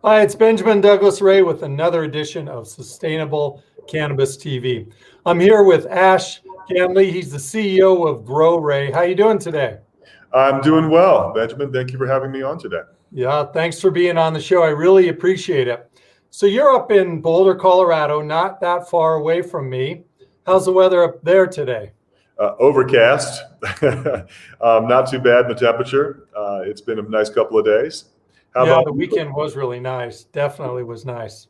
Hi, it's Benjamin Douglas Ray with another edition of Sustainable Cannabis TV. I'm here with Ash Ganley. He's the CEO of GrowRay. How you doing today? I'm doing well, Benjamin. Thank you for having me on today. Yeah, thanks for being on the show. I really appreciate it. So you're up in Boulder, Colorado, not that far away from me. How's the weather up there today? Overcast, not too bad in the temperature. It's been a nice couple of days. How Yeah, about the you? weekend was really nice. Definitely was nice.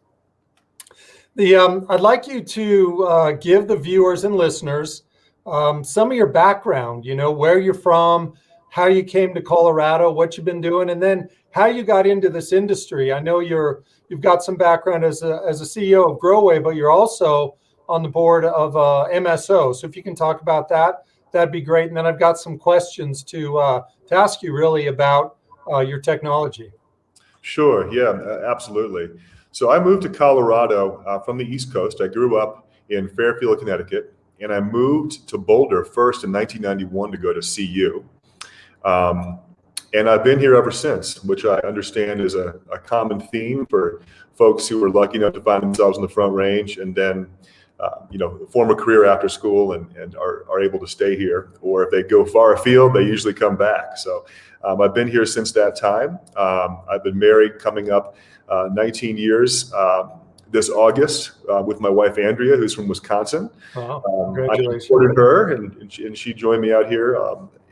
I'd like you to give the viewers and listeners some of your background, where you're from, how you came to Colorado, what you've been doing, and then how you got into this industry. I know you've got some background as a CEO of GrowRay, but you're also on the board of MSO. So if you can talk about that, that'd be great. And then I've got some questions to ask you really about your technology. Sure, yeah, absolutely. So I moved to Colorado from the East Coast. I grew up in Fairfield, Connecticut, and I moved to Boulder first in 1991 to go to CU. And I've been here ever since, which I understand is a common theme for folks who are lucky enough to find themselves in the Front Range and then form a career after school and are able to stay here. Or if they go far afield, they usually come back. So I've been here since that time. I've been married coming up 19 years this August with my wife, Andrea, who's from Wisconsin. Wow, I congratulations. supported her and she joined me out here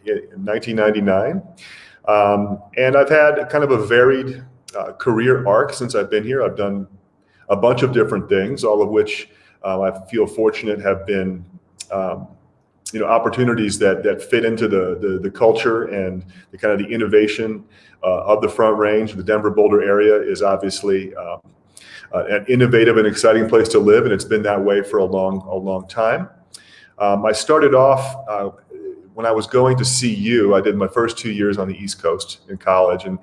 in 1999. And I've had kind of a varied career arc since I've been here. I've done a bunch of different things, all of which I feel fortunate have been, opportunities that fit into the culture and the kind of the innovation of the Front Range. The Denver Boulder area is obviously an innovative and exciting place to live, and it's been that way for a long time. I started off when I was going to CU. I did my first 2 years on the East Coast in college, and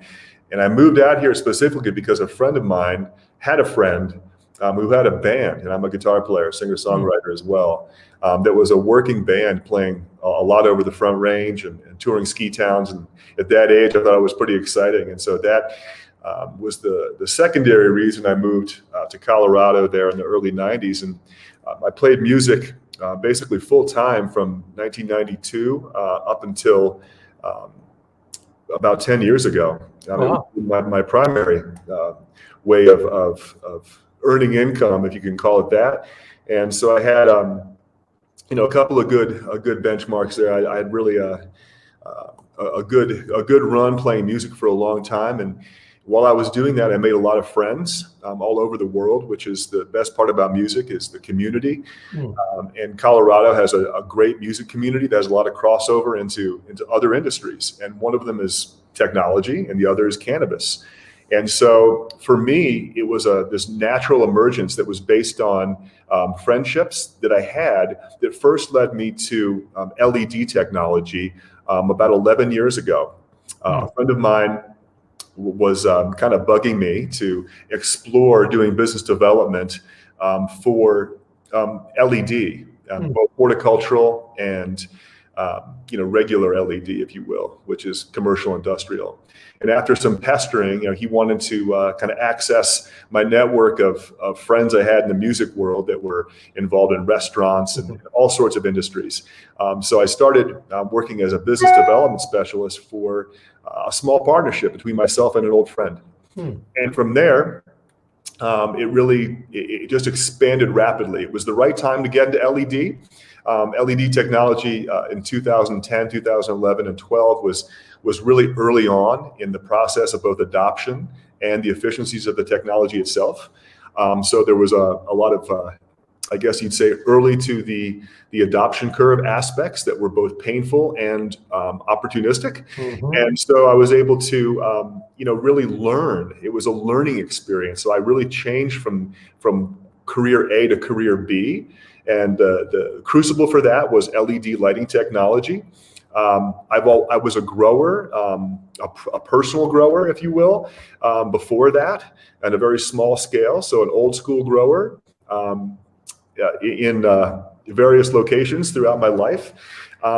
I moved out here specifically because a friend of mine had a friend who had a band, and I'm a guitar player, singer-songwriter as well, that was a working band playing a lot over the Front Range and touring ski towns. And at that age, I thought it was pretty exciting. And so that was the secondary reason I moved to Colorado there in the early 90s. And I played music basically full-time from 1992 up until about 10 years ago. Wow. My primary way of earning income, if you can call it that. And so I had, a couple of good benchmarks there. I had really a good run playing music for a long time. And while I was doing that, I made a lot of friends all over the world, which is the best part about music is the community. And Colorado has a great music community that has a lot of crossover into other industries. And one of them is technology and the other is cannabis. And so for me, it was this natural emergence that was based on friendships that I had that first led me to LED technology about 11 years ago. A friend of mine was kind of bugging me to explore doing business development for LED, both horticultural and regular LED, if you will, which is commercial industrial. And after some pestering, he wanted to kind of access my network of friends I had in the music world that were involved in restaurants and all sorts of industries. So I started working as a business development specialist for a small partnership between myself and an old friend. And from there, it just expanded rapidly. It was the right time to get into LED. LED technology in 2010, 2011, and 12 was really early on in the process of both adoption and the efficiencies of the technology itself. So there was a lot of, I guess you'd say, early to the adoption curve aspects that were both painful and opportunistic. And so I was able to, really learn. It was a learning experience. So I really changed from career A to career B. And the crucible for that was LED lighting technology. I was a grower, a personal grower, if you will, before that, at a very small scale. So an old school grower in various locations throughout my life.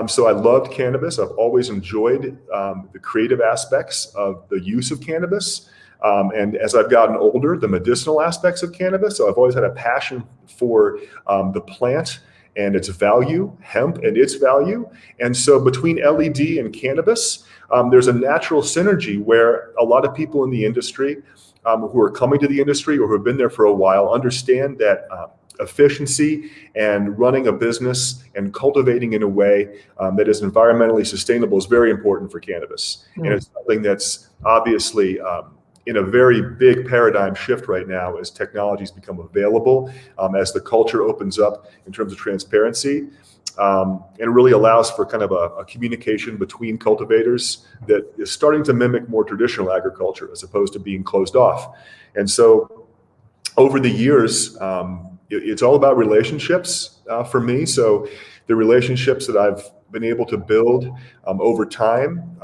So I loved cannabis. I've always enjoyed the creative aspects of the use of cannabis. And as I've gotten older, the medicinal aspects of cannabis. So I've always had a passion for the plant and its value, hemp and its value. And so between LED and cannabis, there's a natural synergy where a lot of people in the industry who are coming to the industry or who have been there for a while understand that efficiency and running a business and cultivating in a way that is environmentally sustainable is very important for cannabis. And it's something that's obviously in a very big paradigm shift right now as technologies become available, as the culture opens up in terms of transparency. And it really allows for kind of a communication between cultivators that is starting to mimic more traditional agriculture as opposed to being closed off. And so over the years, it's all about relationships for me. So the relationships that I've been able to build over time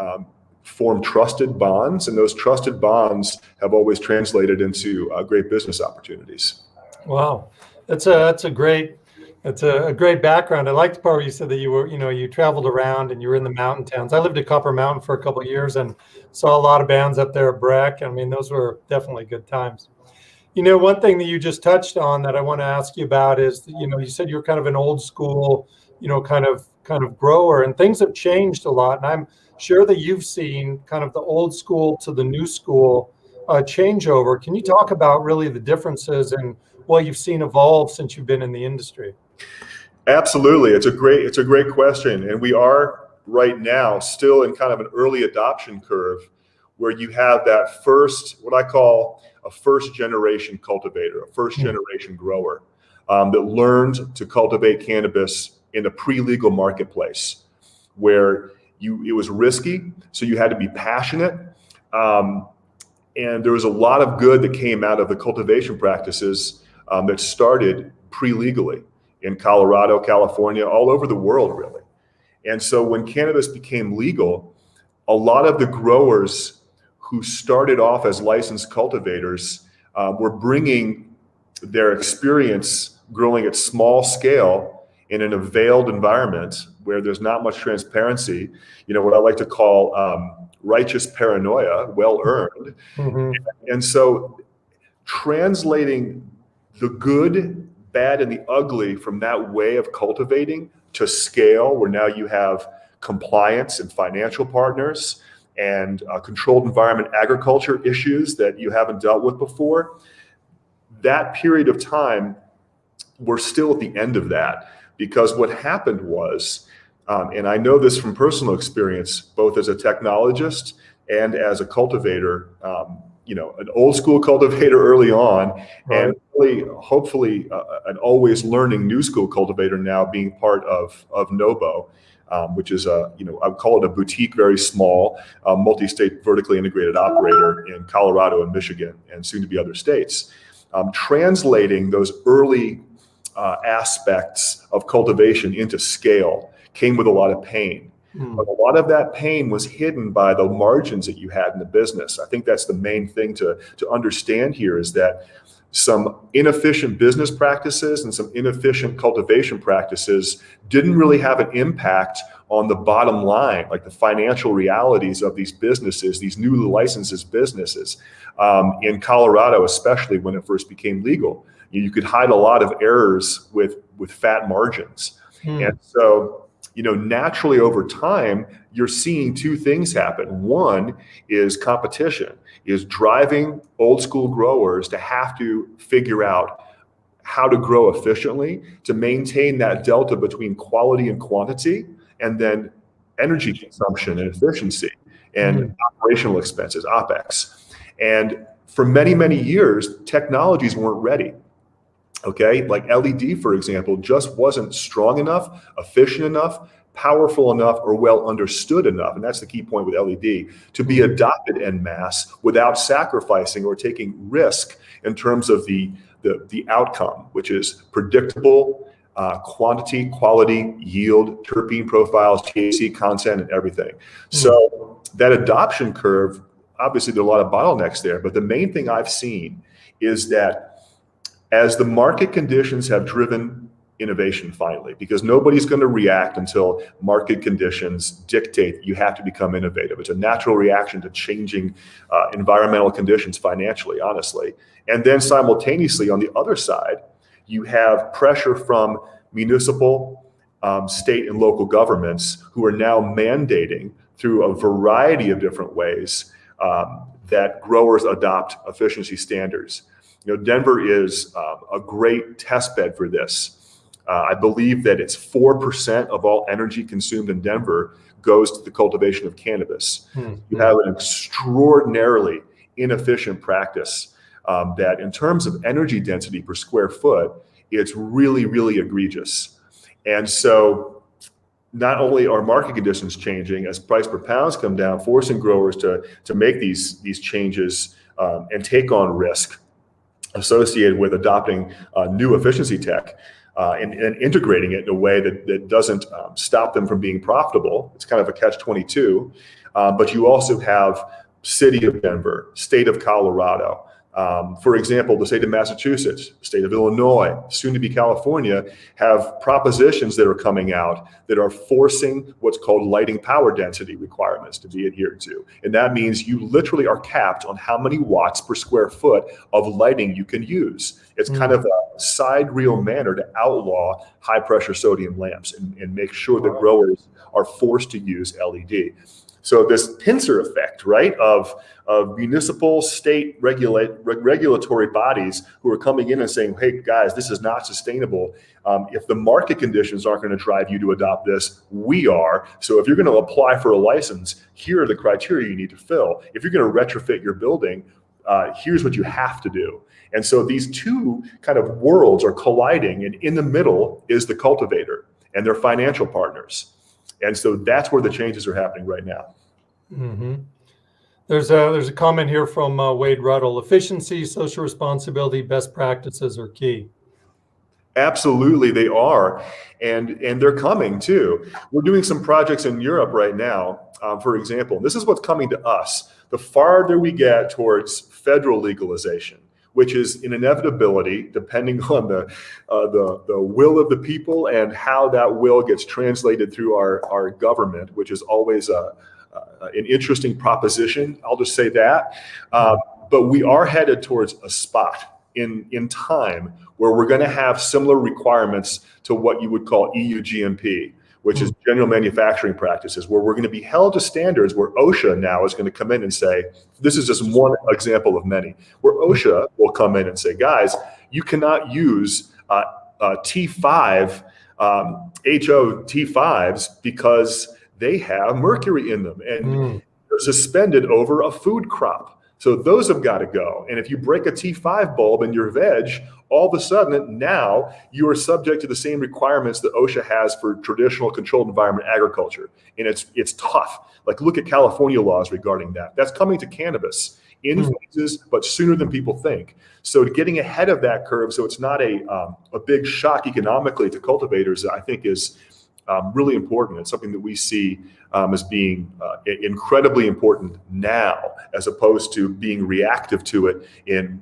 form trusted bonds, and those trusted bonds have always translated into great business opportunities. Wow, that's a great background. I like the part where you said that you traveled around and you were in the mountain towns. I lived at Copper Mountain for a couple of years and saw a lot of bands up there at Breck. I mean, those were definitely good times. One thing that you just touched on that I want to ask you about is, you said you're kind of an old school, kind of grower, and things have changed a lot. And I'm sure that you've seen kind of the old school to the new school changeover. Can you talk about really the differences and what you've seen evolve since you've been in the industry? Absolutely. It's a great question. And we are right now still in kind of an early adoption curve where you have that first, what I call a first generation cultivator, a first generation grower that learned to cultivate cannabis in a pre-legal marketplace where it was risky, so you had to be passionate. And there was a lot of good that came out of the cultivation practices that started pre-legally in Colorado, California, all over the world, really. And so when cannabis became legal, a lot of the growers who started off as licensed cultivators were bringing their experience growing at small scale in an veiled environment where there's not much transparency, what I like to call righteous paranoia, well earned. And so translating the good, bad, and the ugly from that way of cultivating to scale, where now you have compliance and financial partners and controlled environment agriculture issues that you haven't dealt with before, that period of time, we're still at the end of that. Because what happened was, and I know this from personal experience, both as a technologist and as a cultivator, an old school cultivator early on, and really, hopefully an always learning new school cultivator now being part of Nobo, which is I would call it a boutique, very small, multi-state vertically integrated operator in Colorado and Michigan and soon to be other states. Translating those early aspects of cultivation into scale came with a lot of pain. But a lot of that pain was hidden by the margins that you had in the business. I think that's the main thing to understand here, is that some inefficient business practices and some inefficient cultivation practices didn't really have an impact on the bottom line, like the financial realities of these businesses, these newly licensed businesses. In Colorado, especially when it first became legal, you could hide a lot of errors with fat margins. And so, naturally over time, you're seeing two things happen. One is competition, is driving old school growers to have to figure out how to grow efficiently to maintain that delta between quality and quantity, and then energy consumption and efficiency and operational expenses, OpEx. And for many, many years, technologies weren't ready. Okay, like LED, for example, just wasn't strong enough, efficient enough, powerful enough, or well understood enough. And that's the key point with LED, to be adopted en masse without sacrificing or taking risk in terms of the outcome, which is predictable quantity, quality, yield, terpene profiles, THC content, and everything. So that adoption curve, obviously there are a lot of bottlenecks there, but the main thing I've seen is that as the market conditions have driven innovation finally, because nobody's going to react until market conditions dictate you have to become innovative. It's a natural reaction to changing environmental conditions financially, honestly. And then simultaneously on the other side, you have pressure from municipal, state and local governments who are now mandating through a variety of different ways that growers adopt efficiency standards. Denver is a great test bed for this. I believe that it's 4% of all energy consumed in Denver goes to the cultivation of cannabis. You have an extraordinarily inefficient practice that in terms of energy density per square foot, it's really, really egregious. And so not only are market conditions changing as price per pounds come down, forcing growers to make these changes and take on risk associated with adopting new efficiency tech and integrating it in a way that doesn't stop them from being profitable. It's kind of a catch-22. But you also have city of Denver, state of Colorado, for example, the state of Massachusetts, state of Illinois, soon to be California, have propositions that are coming out that are forcing what's called lighting power density requirements to be adhered to. And that means you literally are capped on how many watts per square foot of lighting you can use. It's kind of a side reel manner to outlaw high pressure sodium lamps and make sure that growers are forced to use LED. So this pincer effect, right, of municipal, state regulatory bodies who are coming in and saying, hey, guys, this is not sustainable. If the market conditions aren't going to drive you to adopt this, we are. So if you're going to apply for a license, here are the criteria you need to fill. If you're going to retrofit your building, here's what you have to do. And so these two kind of worlds are colliding, and in the middle is the cultivator and their financial partners. And so that's where the changes are happening right now. Mm-hmm. There's a comment here from Wade Ruddle. Efficiency, social responsibility, best practices are key. Absolutely, they are, and they're coming too. We're doing some projects in Europe right now. For example, this is what's coming to us. The farther we get towards federal legalization, which is an inevitability depending on the will of the people and how that will gets translated through our government, which is always an interesting proposition. I'll just say that. But we are headed towards a spot in time where we're going to have similar requirements to what you would call EU GMP, which is general manufacturing practices, where we're going to be held to standards where OSHA now is going to come in and say, this is just one example of many, where OSHA will come in and say, guys, you cannot use T5, HO T5s because they have mercury in them and they're suspended over a food crop. So those have got to go. And if you break a T5 bulb in your veg, all of a sudden now you are subject to the same requirements that OSHA has for traditional controlled environment agriculture. And it's tough. Like, look at California laws regarding that. That's coming to cannabis in phases, but sooner than people think. So getting ahead of that curve, so it's not a big shock economically to cultivators, I think is really important. It's something that we see as being incredibly important now, as opposed to being reactive to it in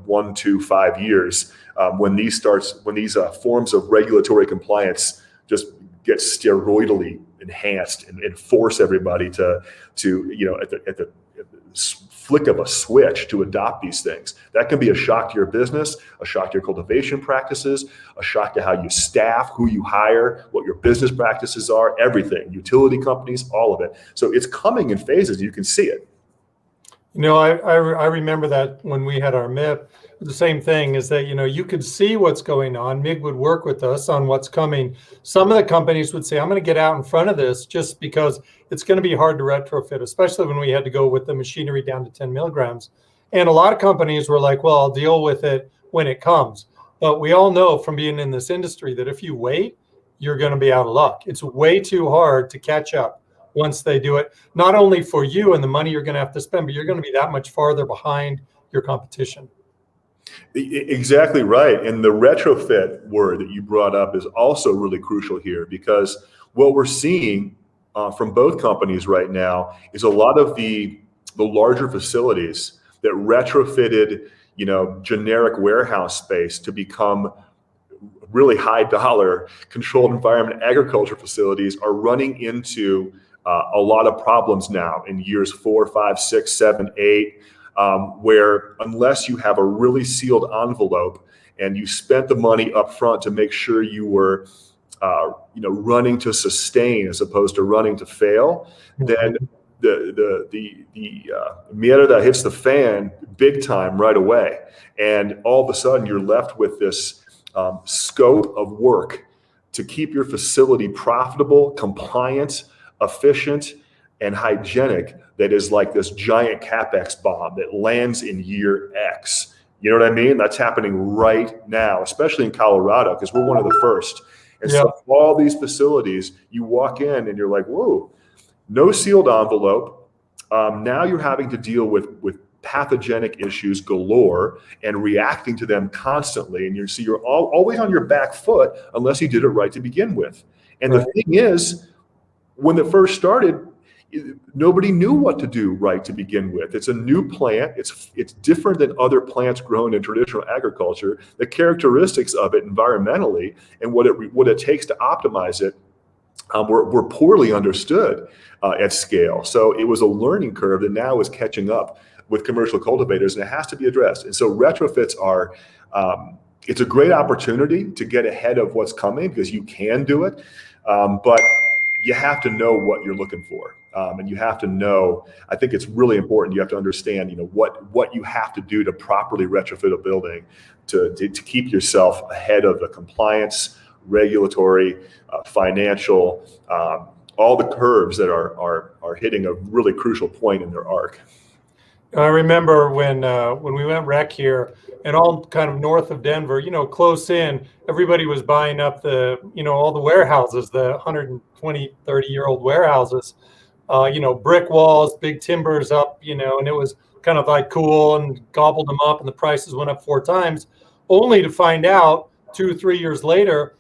1 to 5 years when these forms of regulatory compliance just get steroidally enhanced and force everybody to at the flick of a switch to adopt these things. That can be a shock to your business, a shock to your cultivation practices, a shock to how you staff, who you hire, what your business practices are, everything, utility companies, all of it. So it's coming in phases. You can see it. I remember that when we had our MIP, the same thing is that, you could see what's going on. MIG would work with us on what's coming. Some of the companies would say, I'm going to get out in front of this just because it's going to be hard to retrofit, especially when we had to go with the machinery down to 10 milligrams. And a lot of companies were like, well, I'll deal with it when it comes. But we all know from being in this industry that if you wait, you're going to be out of luck. It's way too hard to catch up once they do it, not only for you and the money you're going to have to spend, but you're going to be that much farther behind your competition. Exactly right. And the retrofit word that you brought up is also really crucial here, because what we're seeing from both companies right now is a lot of the larger facilities that retrofitted, generic warehouse space to become really high dollar controlled environment agriculture facilities are running into a lot of problems now in years 4, 5, 6, 7, 8, where unless you have a really sealed envelope and you spent the money up front to make sure you were running to sustain as opposed to running to fail, then the mierda hits the fan big time right away. And all of a sudden you're left with this scope of work to keep your facility profitable, compliant, efficient, and hygienic that is like this giant CapEx bomb that lands in year X. You know what I mean? That's happening right now, especially in Colorado, because we're one of the first. And so all these facilities, you walk in and you're like, whoa, no sealed envelope. Now you're having to deal with pathogenic issues galore and reacting to them constantly. And you're always on your back foot unless you did it right to begin with. And the thing is, when it first started, nobody knew what to do right to begin with. It's a new plant. It's different than other plants grown in traditional agriculture. The characteristics of it environmentally and what it takes to optimize it were poorly understood at scale. So it was a learning curve that now is catching up with commercial cultivators, and it has to be addressed. And so retrofits are, it's a great opportunity to get ahead of what's coming because you can do it, but you have to know what you're looking for. And you have to know, I think it's really important, you have to understand, what you have to do to properly retrofit a building to keep yourself ahead of the compliance, regulatory, financial, all the curves that are hitting a really crucial point in their arc. I remember when we went rec here and all kind of north of Denver, close in, everybody was buying up all the warehouses, the 120, 30-year-old warehouses, brick walls, big timbers up, and it was kind of like cool and gobbled them up and the prices went up 4 times, only to find out 2 or 3 years later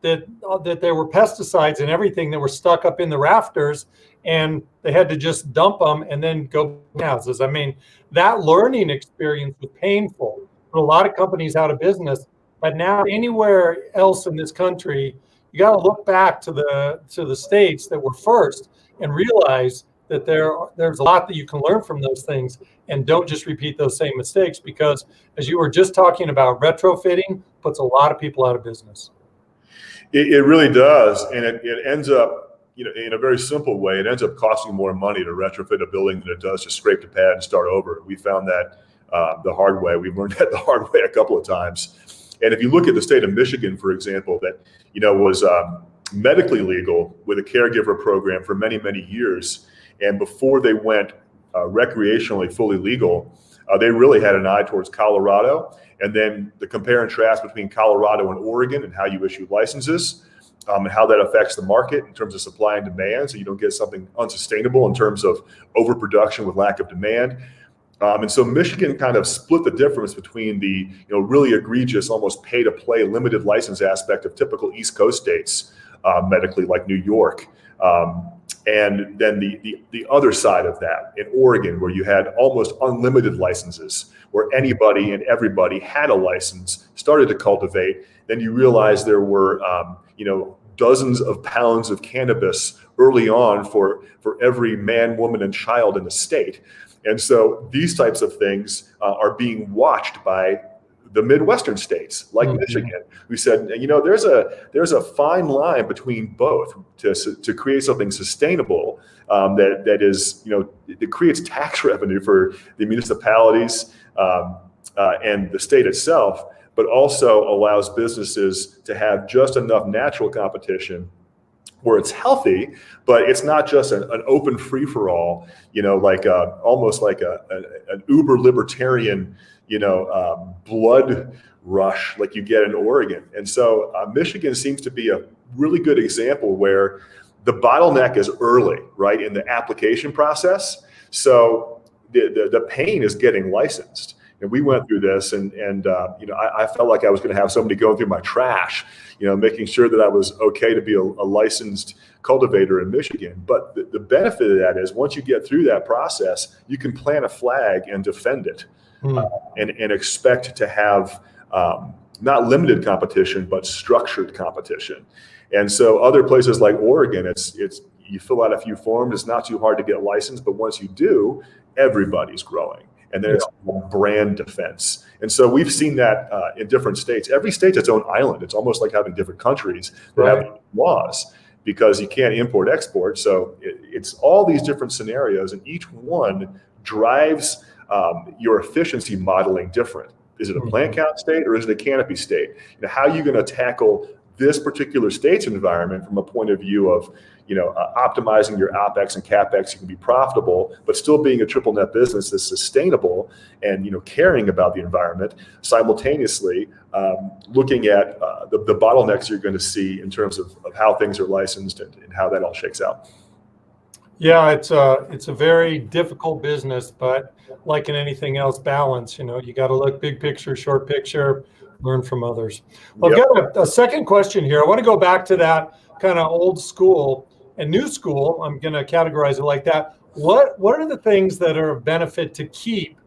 that there were pesticides and everything that were stuck up in the rafters, and they had to just dump them and then go houses. I mean, that learning experience was painful. Put a lot of companies out of business. But now anywhere else in this country, you got to look back to the states that were first and realize that there's a lot that you can learn from those things, and don't just repeat those same mistakes, because as you were just talking about, retrofitting puts a lot of people out of business. It really does, and it ends up, in a very simple way, it ends up costing more money to retrofit a building than it does to scrape the pad and start over. We found that the hard way. We've learned that the hard way a couple of times. And if you look at the state of Michigan, for example, that was medically legal with a caregiver program for many, many years, and before they went recreationally fully legal, they really had an eye towards Colorado, and then the compare and contrast between Colorado and Oregon and how you issue licenses. And how that affects the market in terms of supply and demand, so you don't get something unsustainable in terms of overproduction with lack of demand. And so Michigan kind of split the difference between the really egregious, almost pay-to-play limited license aspect of typical East Coast states, medically, like New York, and then the other side of that in Oregon, where you had almost unlimited licenses, where anybody and everybody had a license, started to cultivate. Then you realize there were dozens of pounds of cannabis early on for every man, woman, and child in the state. And so these types of things are being watched by the Midwestern states, like Michigan, who said, there's a fine line between both to create something sustainable that is, it creates tax revenue for the municipalities and the state itself, but also allows businesses to have just enough natural competition where it's healthy, but it's not just an open free-for-all, almost like an uber libertarian, blood rush like you get in Oregon. And so Michigan seems to be a really good example where the bottleneck is early, right, in the application process. So the pain is getting licensed. And we went through this, and I felt like I was going to have somebody going through my trash, making sure that I was okay to be a licensed cultivator in Michigan. But the benefit of that is once you get through that process, you can plant a flag and defend it, and expect to have not limited competition, but structured competition. And so other places like Oregon, it's you fill out a few forms, it's not too hard to get licensed, but once you do, everybody's growing. And then it's brand defense. And so we've seen that in different states. Every state's its own island. It's almost like having different countries that have laws, because you can't import export. So it's all these different scenarios, and each one drives your efficiency modeling different. Is it a plant count state or is it a canopy state? You know, how are you going to tackle this particular state's environment from a point of view of, optimizing your OpEx and CapEx? You can be profitable, but still being a triple net business that's sustainable and, caring about the environment, simultaneously looking at the bottlenecks you're going to see in terms of how things are licensed and how that all shakes out. Yeah, it's a very difficult business, but like in anything else, balance. You got to look big picture, short picture, learn from others. Well, I've got a second question here. I want to go back to that kind of old school and new school. I'm going to categorize it like that. What are the things that are of benefit to keep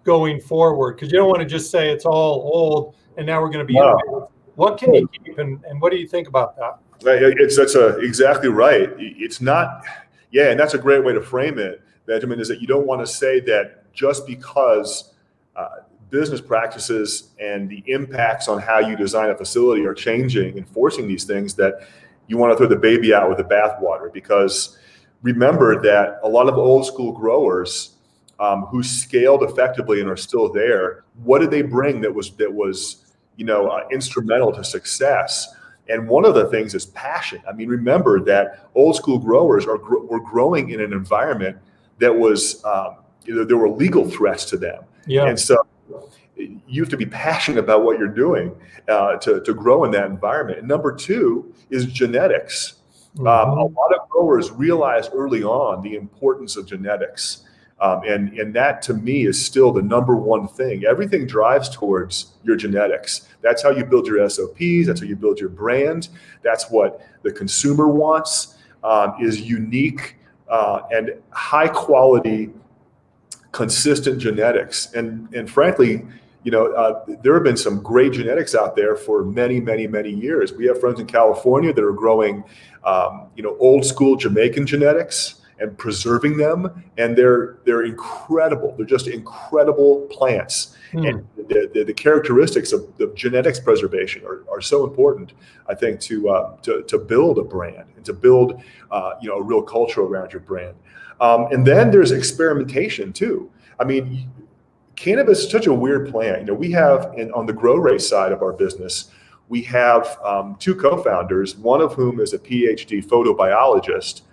going forward? Because you don't want to just say it's all old and now we're going to be innovative. What can you keep, and what do you think about that? That's exactly right. It's not. Yeah, and that's a great way to frame it, Benjamin, is that you don't want to say that just because business practices and the impacts on how you design a facility are changing and forcing these things, that you want to throw the baby out with the bathwater. Because remember that a lot of old school growers who scaled effectively and are still there, what did they bring that was instrumental to success? And one of the things is passion. I mean, remember that old school growers were growing in an environment that was, there were legal threats to them. Yeah. And so you have to be passionate about what you're doing to grow in that environment. And number two is genetics. A lot of growers realized early on the importance of genetics. And that to me is still the number one thing. Everything drives towards your genetics. That's how you build your SOPs. That's how you build your brand. That's what the consumer wants, is unique and high quality, consistent genetics. And frankly, there have been some great genetics out there for many, many, many years. We have friends in California that are growing, old school Jamaican genetics and preserving them, and they're incredible. They're just incredible plants. And the characteristics of the genetics preservation are so important, I think, to build a brand and to build a real culture around your brand. And then there's experimentation too. I mean, cannabis is such a weird plant. We have on the GrowRay side of our business, we have two co-founders, one of whom is a PhD photobiologist.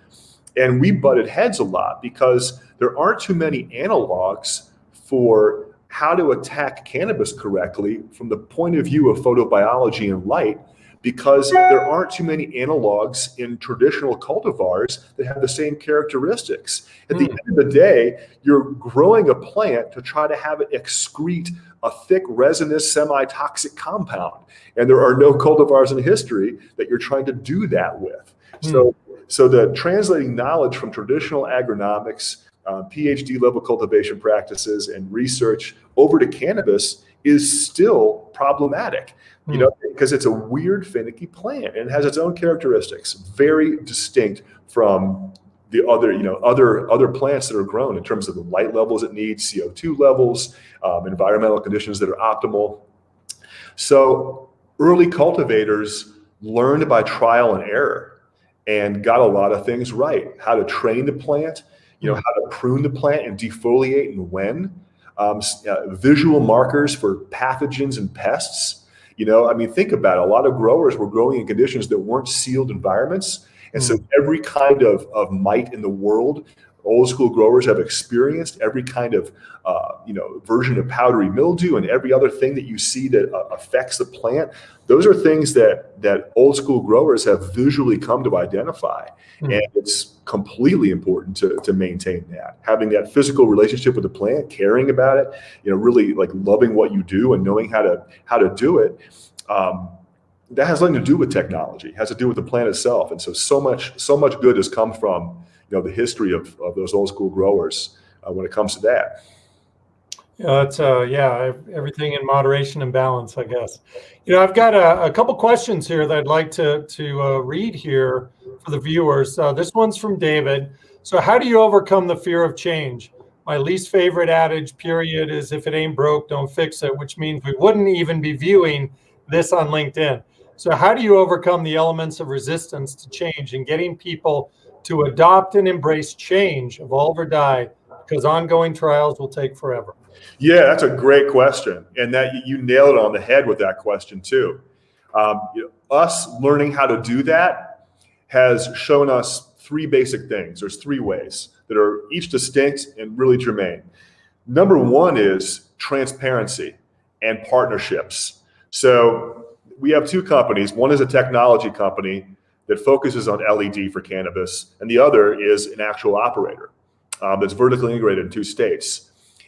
And we butted heads a lot because there aren't too many analogs for how to attack cannabis correctly from the point of view of photobiology and light, because there aren't too many analogs in traditional cultivars that have the same characteristics. At the end of the day, you're growing a plant to try to have it excrete a thick, resinous, semi-toxic compound. And there are no cultivars in history that you're trying to do that with. So the translating knowledge from traditional agronomics, PhD level cultivation practices and research over to cannabis is still problematic, because it's a weird, finicky plant and it has its own characteristics, very distinct from the other plants that are grown in terms of the light levels it needs, CO2 levels, environmental conditions that are optimal. So early cultivators learned by trial and error and got a lot of things right. How to train the plant, how to prune the plant and defoliate and when. Visual markers for pathogens and pests. Think about it. A lot of growers were growing in conditions that weren't sealed environments. And so every kind of mite in the world, old school growers have experienced. Every kind of version of powdery mildew and every other thing that you see that affects the plant. Those are things that old school growers have visually come to identify. And it's completely important to maintain that. Having that physical relationship with the plant, caring about it, really like loving what you do and knowing how to do it. That has nothing to do with technology. It has to do with the plant itself. And so much good has come from the history of those old school growers when it comes to that. It's everything in moderation and balance, I guess. I've got a couple questions here that I'd like to read here for the viewers. This one's from David. So, how do you overcome the fear of change? My least favorite adage, period, is if it ain't broke, don't fix it, which means we wouldn't even be viewing this on LinkedIn. So, how do you overcome the elements of resistance to change and getting people to adopt and embrace change, evolve or die, because ongoing trials will take forever? Yeah, that's a great question, and that you nailed it on the head with that question too. Us learning how to do that has shown us three basic things. There's three ways that are each distinct and really germane. Number one is transparency and partnerships. So we have two companies. One is a technology company that focuses on LED for cannabis, and the other is an actual operator that's vertically integrated in two states.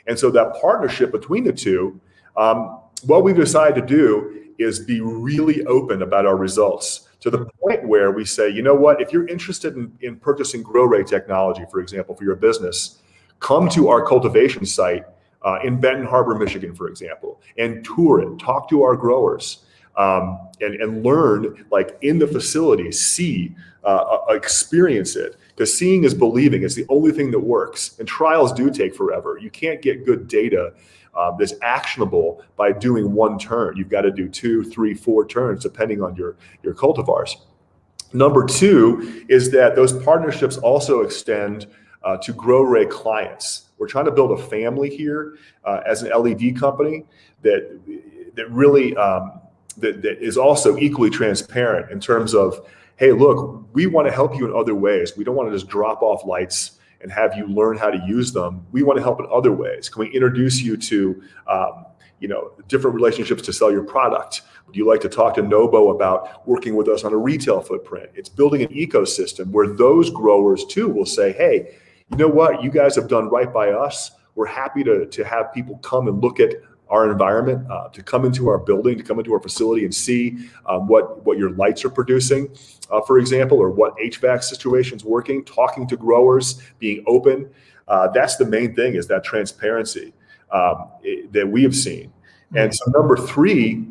And so that partnership between the two, what we've decided to do is be really open about our results to the point where we say, you know what, if you're interested in purchasing GrowRay technology, for example, for your business, come to our cultivation site in Benton Harbor, Michigan, for example, and tour it, talk to our growers, and learn like in the facility, see, experience it. Because seeing is believing. It's the only thing that works. And trials do take forever. You can't get good data that's actionable by doing one turn. You've got to do 2, 3, 4 turns, depending on your cultivars. Number two is that those partnerships also extend to GrowRay clients. We're trying to build a family here as an LED company that really that is also equally transparent in terms of, hey, look, we want to help you in other ways. We don't want to just drop off lights and have you learn how to use them. We want to help in other ways. Can we introduce you to different relationships to sell your product? Would you like to talk to Nobo about working with us on a retail footprint? It's building an ecosystem where those growers too will say, hey, you know what? You guys have done right by us. We're happy to have people come and look at our environment, to come into our building, to come into our facility and see what your lights are producing, for example, or what HVAC situation's working, talking to growers, being open. That's the main thing, is that transparency that we have seen. And so number three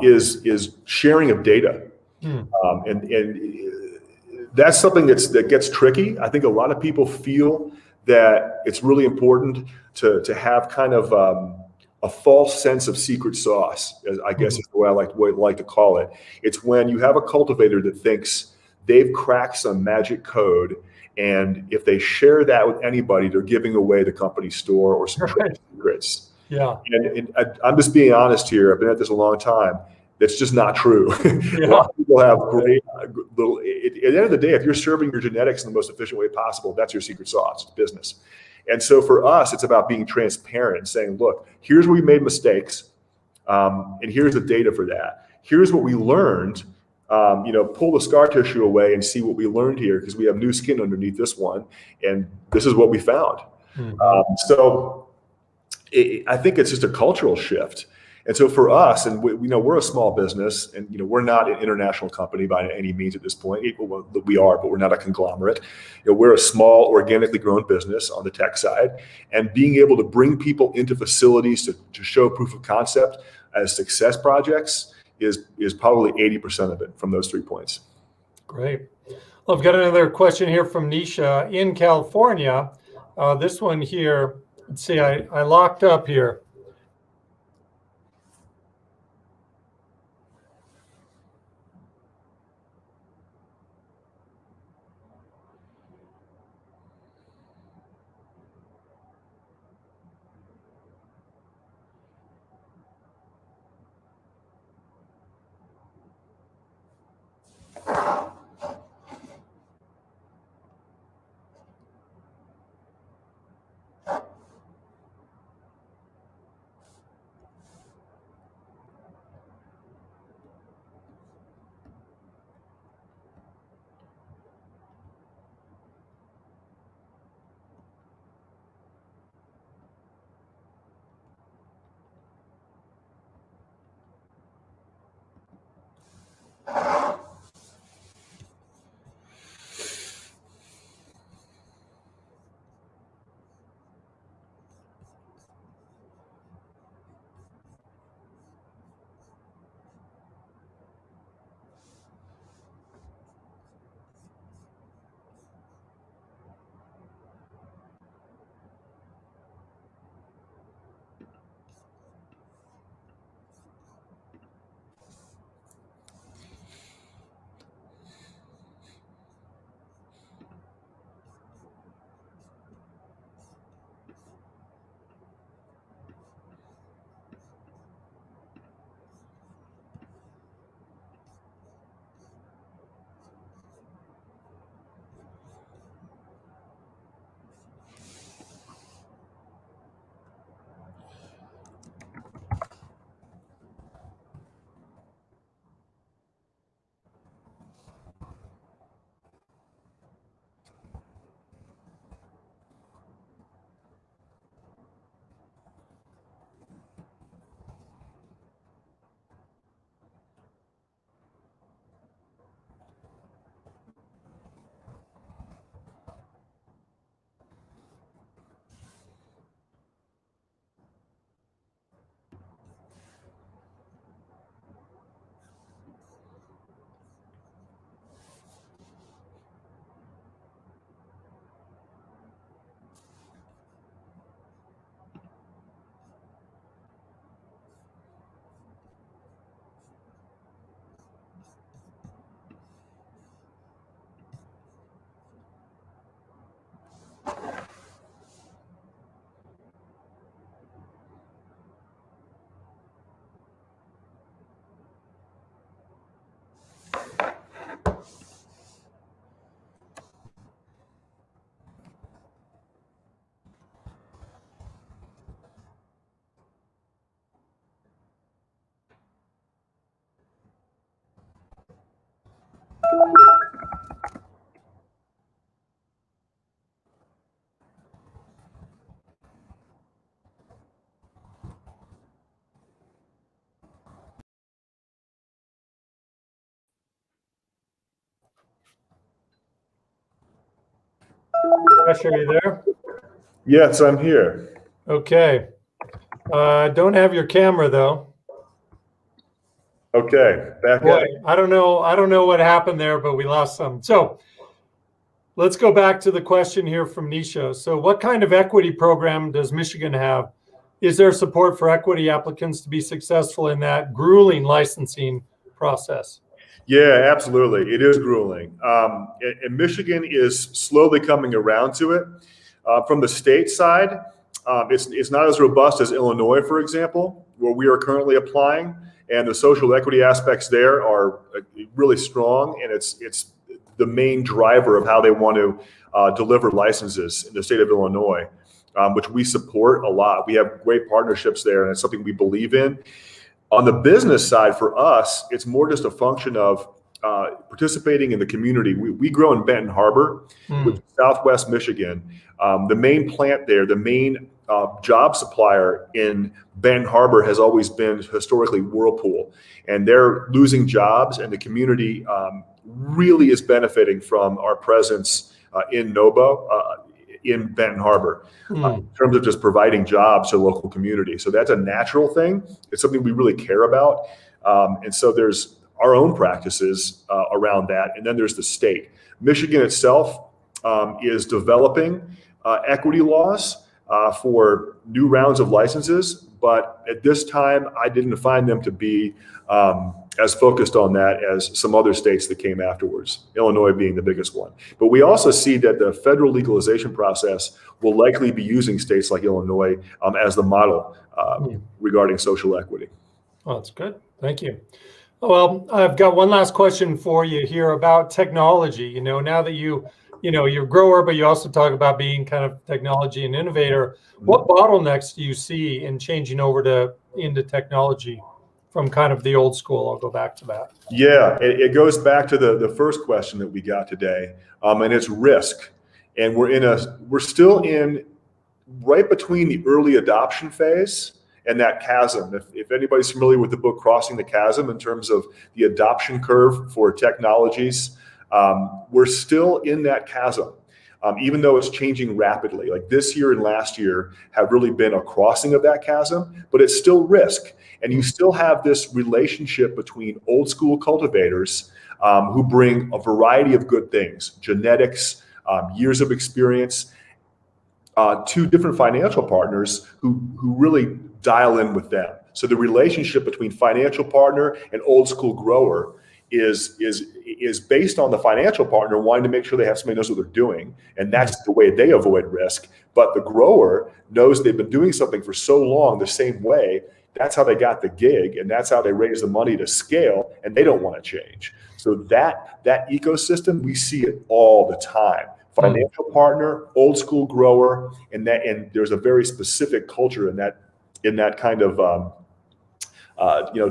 is sharing of data. And that's something that gets tricky. I think a lot of people feel that it's really important to have kind of a false sense of secret sauce, as I guess is the way I like to call it. It's when you have a cultivator that thinks they've cracked some magic code, and if they share that with anybody, they're giving away the company store or some trade secrets. Yeah. And I'm just being honest here. I've been at this a long time. That's just not true. Yeah. A lot of people have great little. At the end of the day, if you're serving your genetics in the most efficient way possible, that's your secret sauce. It's business. And so for us, it's about being transparent and saying, look, here's where we made mistakes, and here's the data for that. Here's what we learned. Pull the scar tissue away and see what we learned here, because we have new skin underneath this one, and this is what we found. I think it's just a cultural shift. And so for us, and we're a small business, and we're not an international company by any means at this point. We are, but we're not a conglomerate. We're a small, organically grown business on the tech side, and being able to bring people into facilities to show proof of concept as success projects is probably 80% of it from those 3 points. Great. Well, I've got another question here from Nisha in California. This one here, let's see, I locked up here. Ash, are you there? Yes, I'm here. Okay. Don't have your camera though. Okay, back Boy, up. I don't know what happened there, but we lost some. So let's go back to the question here from Nisha. So what kind of equity program does Michigan have? Is there support for equity applicants to be successful in that grueling licensing process? Yeah, absolutely. It is grueling. And Michigan is slowly coming around to it. From the state side, it's not as robust as Illinois, for example, where we are currently applying. And the social equity aspects there are really strong. And it's the main driver of how they want to deliver licenses in the state of Illinois, which we support a lot. We have great partnerships there, and it's something we believe in. On the business side, for us, it's more just a function of participating in the community. We grow in Benton Harbor, which is Southwest Michigan. The main plant there, the main job supplier in Benton Harbor has always been historically Whirlpool, and they're losing jobs, and the community really is benefiting from our presence in Nobo, in Benton Harbor, in terms of just providing jobs to the local community. So that's a natural thing. It's something we really care about. And so there's our own practices around that. And then there's the state. Michigan itself is developing equity laws for new rounds of licenses. But at this time, I didn't find them to be as focused on that as some other states that came afterwards, Illinois being the biggest one. But we also see that the federal legalization process will likely be using states like Illinois as the model regarding social equity. Oh, that's good. Thank you. Well, I've got one last question for you here about technology. You know, now that you're a grower, but you also talk about being kind of technology and innovator. What bottlenecks do you see in changing over into technology from kind of the old school? I'll go back to that. Yeah, it goes back to the first question that we got today, and it's risk. And we're still in right between the early adoption phase and that chasm. If anybody's familiar with the book Crossing the Chasm in terms of the adoption curve for technologies, we're still in that chasm. Even though it's changing rapidly. Like this year and last year have really been a crossing of that chasm, but it's still risk. And you still have this relationship between old school cultivators who bring a variety of good things, genetics, years of experience, to different financial partners who really dial in with them. So the relationship between financial partner and old school grower is based on the financial partner wanting to make sure they have somebody who knows what they're doing, and that's the way they avoid risk. But the grower knows they've been doing something for so long the same way. That's how they got the gig, and that's how they raise the money to scale, and they don't want to change. So that ecosystem, we see it all the time. Financial partner, old school grower, and there's a very specific culture in that kind of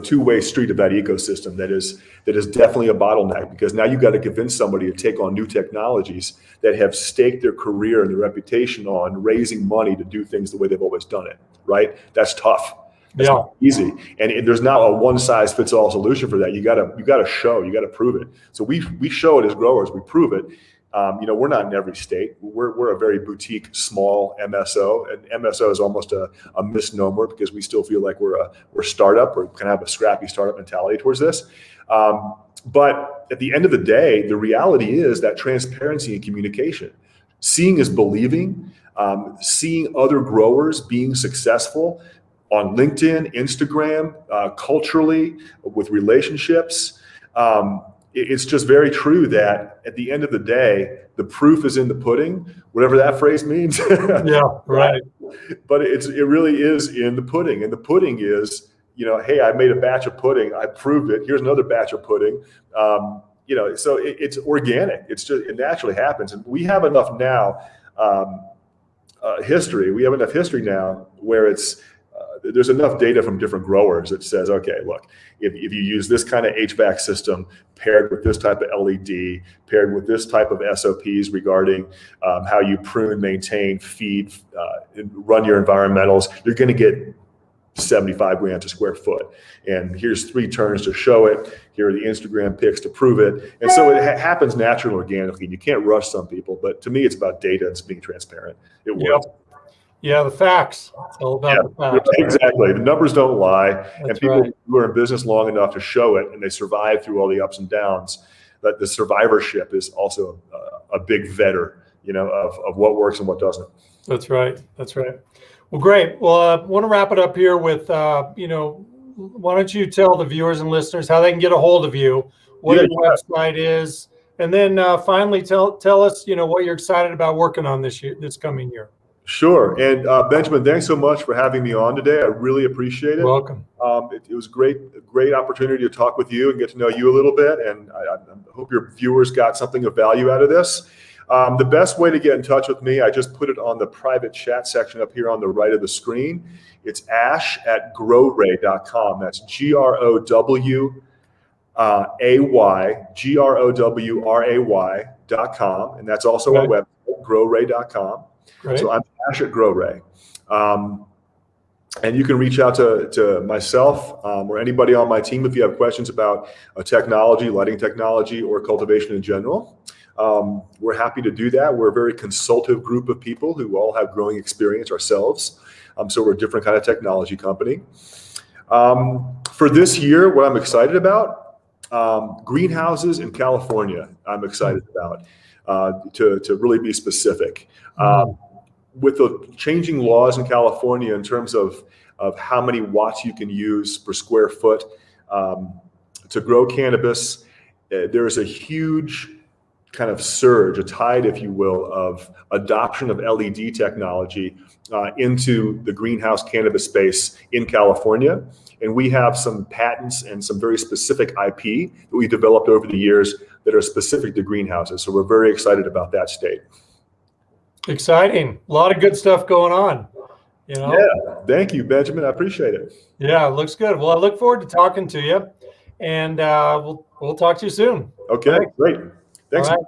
two-way street of that ecosystem that is definitely a bottleneck, because now you've got to convince somebody to take on new technologies that have staked their career and their reputation on raising money to do things the way they've always done it, right? That's tough. That's not easy. And there's not a one-size-fits-all solution for that. You got to show, you got to prove it. So we show it as growers, we prove it. We're not in every state. We're a very boutique, small MSO, and MSO is almost a misnomer because we still feel like we're startup, or kind of have a scrappy startup mentality towards this. But at the end of the day, the reality is that transparency and communication, seeing is believing, seeing other growers being successful on LinkedIn, Instagram, culturally, with relationships. It's just very true that at the end of the day, the proof is in the pudding, whatever that phrase means. Yeah, right. But it really is in the pudding. And the pudding is, hey, I made a batch of pudding. I proved it. Here's another batch of pudding. So it's organic. It naturally happens. And we have enough now history. We have enough history now where there's enough data from different growers that says, okay, look, if you use this kind of HVAC system paired with this type of LED, paired with this type of SOPs regarding how you prune, maintain, feed, and run your environmentals, you're going to get 75 grams a square foot. And here's 3 turns to show it. Here are the Instagram pics to prove it. And so it happens naturally and organically. You can't rush some people, but to me, it's about data and it's being transparent. It works. Yep. Yeah, the facts. It's all about the facts. Right? Exactly. The numbers don't lie. That's and people right. who are in business long enough to show it and they survive through all the ups and downs, that the survivorship is also a big vetter, of what works and what doesn't. That's right. That's right. Well, great. Well, I want to wrap it up here with, why don't you tell the viewers and listeners how they can get a hold of you, what your website is, and then finally tell us, what you're excited about working on this coming year. Sure. And Benjamin, thanks so much for having me on today. I really appreciate it. You're welcome. It was a great opportunity to talk with you and get to know you a little bit. And I hope your viewers got something of value out of this. The best way to get in touch with me, I just put it on the private chat section up here on the right of the screen. It's ash@growray.com. That's GrowRay.com. And that's also our website, growray.com. Great. So I'm Ash at GrowRay. And you can reach out to myself or anybody on my team if you have questions about technology, lighting technology, or cultivation in general. We're happy to do that. We're a very consultative group of people who all have growing experience ourselves. So we're a different kind of technology company. For this year, what I'm excited about, greenhouses in California, I'm excited about, to really be specific. With the changing laws in California in terms of how many watts you can use per square foot to grow cannabis, there is a huge kind of surge, a tide, if you will, of adoption of LED technology into the greenhouse cannabis space in California. And we have some patents and some very specific IP that we developed over the years that are specific to greenhouses. So we're very excited about that state. Exciting. A lot of good stuff going on. Yeah. Thank you, Benjamin. I appreciate it. Yeah, it looks good. Well, I look forward to talking to you, and we'll talk to you soon. Okay, great. Thanks. All right.